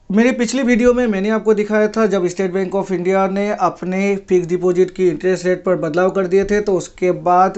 मेरी पिछली वीडियो में मैंने आपको दिखाया था जब स्टेट बैंक ऑफ इंडिया ने अपने फिक्स डिपॉजिट की इंटरेस्ट रेट पर बदलाव कर दिए थे, तो उसके बाद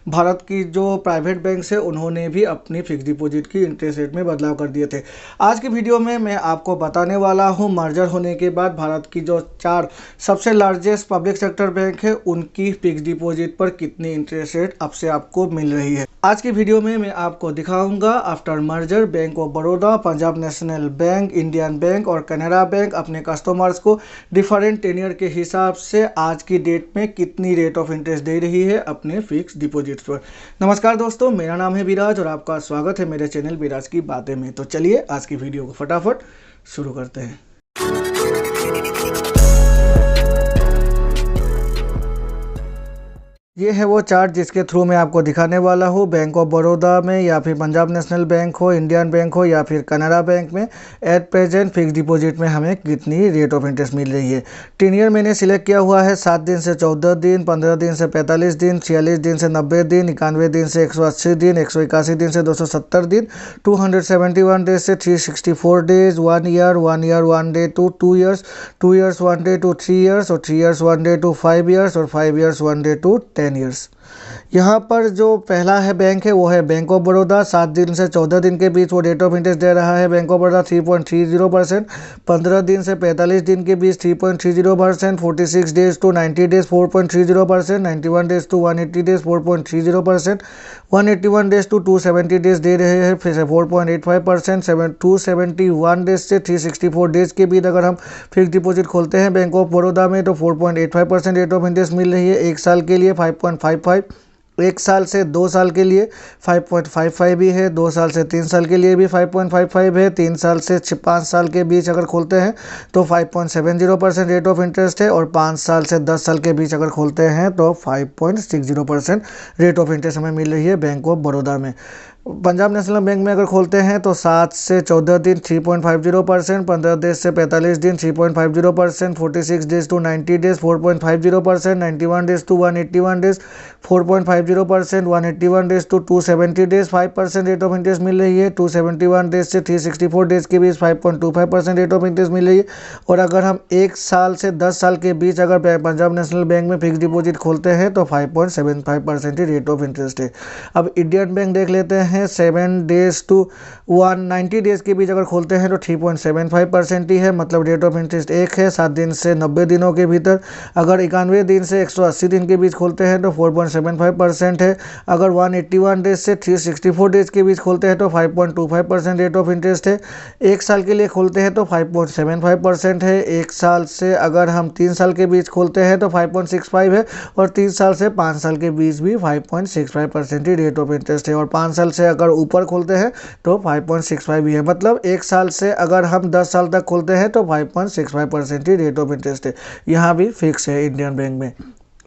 भारत की जो प्राइवेट बैंक्स है उन्होंने भी अपनी फिक्स डिपॉजिट की इंटरेस्ट रेट में बदलाव कर दिए थे। आज की वीडियो में मैं आपको बताने वाला हूं मर्जर होने के बाद भारत की जो 4 सबसे लार्जेस्ट पब्लिक सेक्टर बैंक है उनकी फिक्स डिपॉजिट पर कितनी इंटरेस्ट रेट अब से आपको मिल रही है। आज की वीडियो में मैं आपको दिखाऊंगा after merger bank of Baroda, Punjab national bank, Indian bank और कैनरा बैंक अपने कस्टमर्स को डिफरेंट टेन्योर के हिसाब से आज की डेट में कितनी रेट ऑफ इंटरेस्ट दे रही है अपने फिक्स डिपॉजिट पर। नमस्कार दोस्तों, मेरा नाम है विराज और आपका स्वागत है मेरे चैनल विराज की बातें में। तो चलिए आज की वीडियो को फटाफट शुरू करते हैं। ये है वो चार्ट जिसके थ्रू मैं आपको दिखाने वाला हूँ। बैंक ऑफ बड़ौदा में या फिर पंजाब नेशनल बैंक हो, इंडियन बैंक हो या फिर कैनरा बैंक में एट प्रेजेंट फिक्स डिपॉजिट में हमें कितनी रेट ऑफ इंटरेस्ट मिल रही है। टेन्योर मैंने सिलेक्ट किया हुआ है 7 दिन से 14 दिन, 15 दिन से 45 दिन, 46 दिन से 90 दिन, 91 दिन से 180 दिन, 181 दिन से 270 दिन, 271 डेज से 364 days, 1 year, 1 year 1 day to 2 years, 2 years 1 day to 3 years और 3 ईयर्स 1 डे टू 5 ईयर्स और 5 ईयर्स 1 डे टू 10 ईयर्स। यहाँ पर जो पहला है बैंक है वो है बैंक ऑफ बड़ौदा। 7 दिन से 14 दिन के बीच वो रेट ऑफ इंटरेस्ट दे रहा है बैंक ऑफ बड़ौदा 3.30%, 15 दिन से 45 दिन के बीच 3.30%, 46 days to 90 days 4.30%, 91 days to 180 days 4.30%, 181 days to 270 days दे रहे हैं फिर से 4.85%, 271 डेज से 364 डेज के बीच अगर हम फिक्स डिपॉजिट खोलते हैं बैंक ऑफ बड़ौदा में तो 4.85% रेट ऑफ इंटरेस्ट मिल रही है। एक साल के लिए 5.55, एक साल से 2 साल के लिए 5.55 भी है, 2 साल से 3 साल के लिए भी 5.55 है, 3 साल से 5 साल के बीच अगर खोलते हैं तो 5.70% रेट ऑफ इंटरेस्ट है और 5 साल से 10 साल के बीच अगर खोलते हैं तो 5.60% रेट ऑफ इंटरेस्ट हमें मिल रही है बैंक ऑफ बड़ौदा में। पंजाब नेशनल बैंक में अगर खोलते हैं तो 7 से 14 दिन 3.50%, 15 डेज से 45 दिन 3.50%, 46 days to 90 days 4.50%, 91 days to 181 days 4.50%, 181 days to 270 days 5% rate of interest मिल रही है, 271 डेज से 364 डेज के बीच 5.25% रेट ऑफ इंटरेस्ट मिल रही है। और अगर हम 1 साल से 10 साल के बीच अगर पंजाब नेशनल बैंक में फिक्स डिपॉजिट खोलते हैं तो 5.75% ही रेट ऑफ इंटरेस्ट है। अब इंडियन बैंक देख लेते हैं। 7 डेज टू 190 डेज के बीच अगर खोलते हैं तो 3.75% ही है, मतलब रेट ऑफ इंटरेस्ट 1 है। 7 दिन से 90 दिनों के भीतर अगर 91 दिन से 180 दिन के बीच खोलते हैं तो 4.75% है। अगर 181 डेज से 364 डेज के बीच खोलते हैं तो 5.25% रेट ऑफ इंटरेस्ट है। 1 साल के लिए खोलते हैं तो 5.75% है। 1 साल से अगर हम 3 साल के बीच खोलते हैं तो 5.65 है और 3 साल से 5 साल के बीच भी 5.65% ही रेट ऑफ इंटरेस्ट है और 5 साल से अगर ऊपर खोलते हैं तो 5.65 भी है, मतलब 1 साल से अगर हम 10 साल तक खोलते हैं तो 5.65% ही रेट ऑफ इंटरेस्ट है। यहाँ भी फिक्स है इंडियन बैंक में।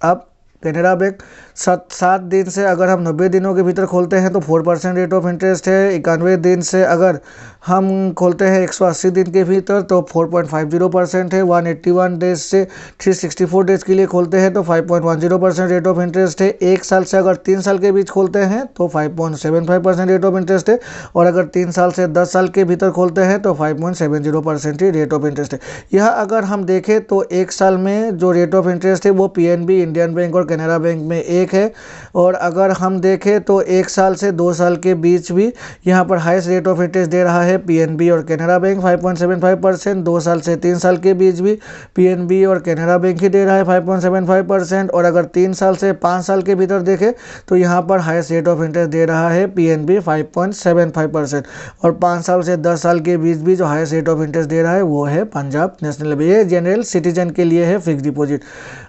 अब कैनरा बैंक 7 दिन से अगर हम 90 दिनों के भीतर खोलते हैं तो 4% रेट ऑफ इंटरेस्ट है। 91 दिन से अगर हम खोलते हैं 180 दिन के भीतर तो 4.50% है। 181 डेज से 364 डेज के लिए खोलते हैं तो 5.10% रेट ऑफ इंटरेस्ट है। 1 साल से अगर 3 साल के बीच खोलते हैं तो 5.75% रेट ऑफ इंटरेस्ट है और अगर 3 साल से 10 साल के भीतर खोलते हैं तो 5.70% ही रेट ऑफ इंटरेस्ट है। यह अगर हम देखें तो 1 साल में जो रेट ऑफ इंटरेस्ट है वो पीएनबी, इंडियन बैंक और कैनरा बैंक में 1 है और अगर हम देखें तो 1 साल से 2 साल के बीच भी यहाँ पर हाईएस्ट रेट ऑफ इंटरेस्ट दे रहा है पीएनबी और कैनरा बैंक 5.75%। 2 साल से 3 साल के बीच भी पीएनबी और कैनरा बैंक ही दे रहा है 5.75% और अगर 3 साल से 5 साल के भीतर देखें तो यहाँ पर हाईएस्ट रेट ऑफ इंटरेस्ट दे रहा है पीएनबी 5.75% और 5 साल से 10 साल के बीच भी जो हाईएस्ट रेट ऑफ इंटरेस्ट दे रहा है वो है पंजाब नेशनल बैंक। ये जनरल सिटीजन के लिए है फिक्स डिपॉजिट।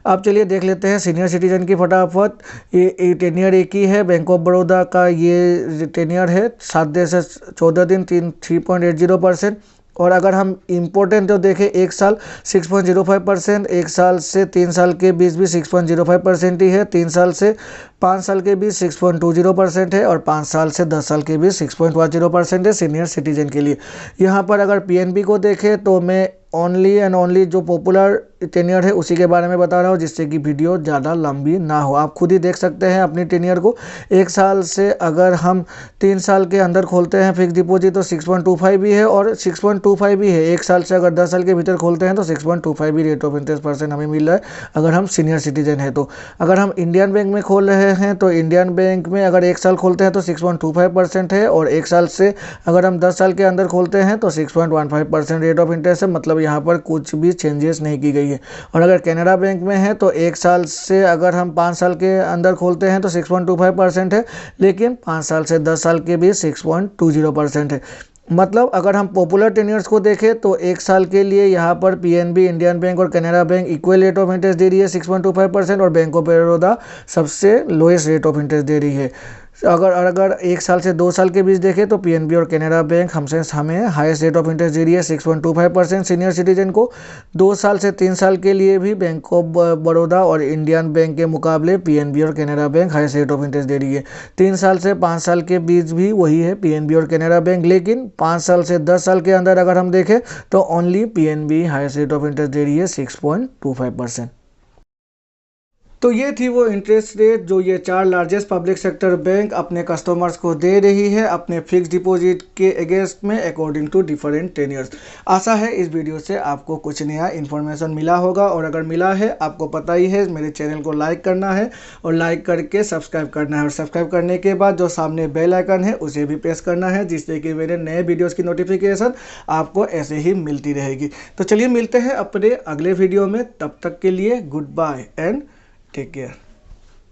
अब चलिए देख लेते हैं सीनियर सिटीजन की फटाफट। ये टेन्योर एक ही है, बैंक ऑफ बड़ौदा का ये टेन्योर है 7 दिन से 14 दिन 3.80%। और अगर हम इम्पोर्टेंट तो देखें 1 साल 6.05%, 1 साल से 3 साल के बीच भी 6.05% ही है, 3 साल से 5 साल के बीच 6.20% है और 5 साल से 10 साल के बीच 6.10% है सीनियर सिटीजन के लिए। यहाँ पर अगर पीएनबी को देखें तो मैं ओनली एंड ओनली जो पॉपुलर टेन्योर है उसी के बारे में बता रहा हूँ, जिससे कि वीडियो ज़्यादा लंबी ना हो। आप खुद ही देख सकते हैं अपनी टेन्योर को। 1 साल से अगर हम 3 साल के अंदर खोलते हैं फिक्स डिपॉजिट तो 6.25 भी है और 6.25 भी है। 1 साल से अगर 10 साल के भीतर खोलते हैं तो 6.25 भी रेट ऑफ इंटरेस्ट % हमें मिल रहा है अगर हम सीनियर सिटीजन है तो। अगर हम इंडियन बैंक में खोल रहे हैं तो इंडियन बैंक में अगर 1 साल खोलते हैं तो 6.25% है और 1 साल से अगर हम 10 साल के अंदर खोलते हैं तो 6.15% रेट ऑफ इंटरेस्ट है। मतलब यहाँ पर कुछ भी चेंजेस नहीं की गई है। और अगर कैनरा बैंक में है तो 1 साल से अगर हम 5 साल के अंदर खोलते हैं तो 6.25% है, लेकिन 5 साल से 10 साल के भी 6.20% है। मतलब अगर हम पॉपुलर टेन्योर्स को देखें तो 1 साल के लिए यहाँ पर पीएनबी, इंडियन बैंक और Canara bank equal rate of interest दे रही है 6.25% और बैंक ऑफ बड़ौदा सबसे लोएस्ट रेट ऑफ इंटरेस्ट दे रही है। अगर 1 साल से 2 साल के बीच देखें तो पीएनबी और कैनरा बैंक हमें हाईएस्ट रेट ऑफ इंटरेस्ट दे रही है 6.25% सीनियर सिटीजन को। 2 साल से 3 साल के लिए भी बैंक ऑफ बड़ौदा और इंडियन बैंक के मुकाबले पीएनबी और Canara bank highest rate of interest दे रही है। 3 साल से 5 साल के बीच भी वही है पीएनबी और कैनरा बैंक, लेकिन 5 साल से 10 साल के अंदर अगर हम देखें तो only PNB highest rate of interest दे रही है 6.25%। तो ये थी वो इंटरेस्ट रेट जो ये 4 लार्जेस्ट पब्लिक सेक्टर बैंक अपने कस्टमर्स को दे रही है अपने फिक्स डिपॉजिट के अगेंस्ट में अकॉर्डिंग टू डिफरेंट टेन्योर्स। आशा है इस वीडियो से आपको कुछ नया इन्फॉर्मेशन मिला होगा, और अगर मिला है आपको पता ही है मेरे चैनल को लाइक करना है और लाइक करके सब्सक्राइब करना है, और सब्सक्राइब करने के बाद जो सामने बेल आइकन है उसे भी प्रेस करना है, जिससे कि मेरे नए वीडियोज़ की नोटिफिकेशन आपको ऐसे ही मिलती रहेगी। तो चलिए मिलते हैं अपने अगले वीडियो में, तब तक के लिए good bye and take care.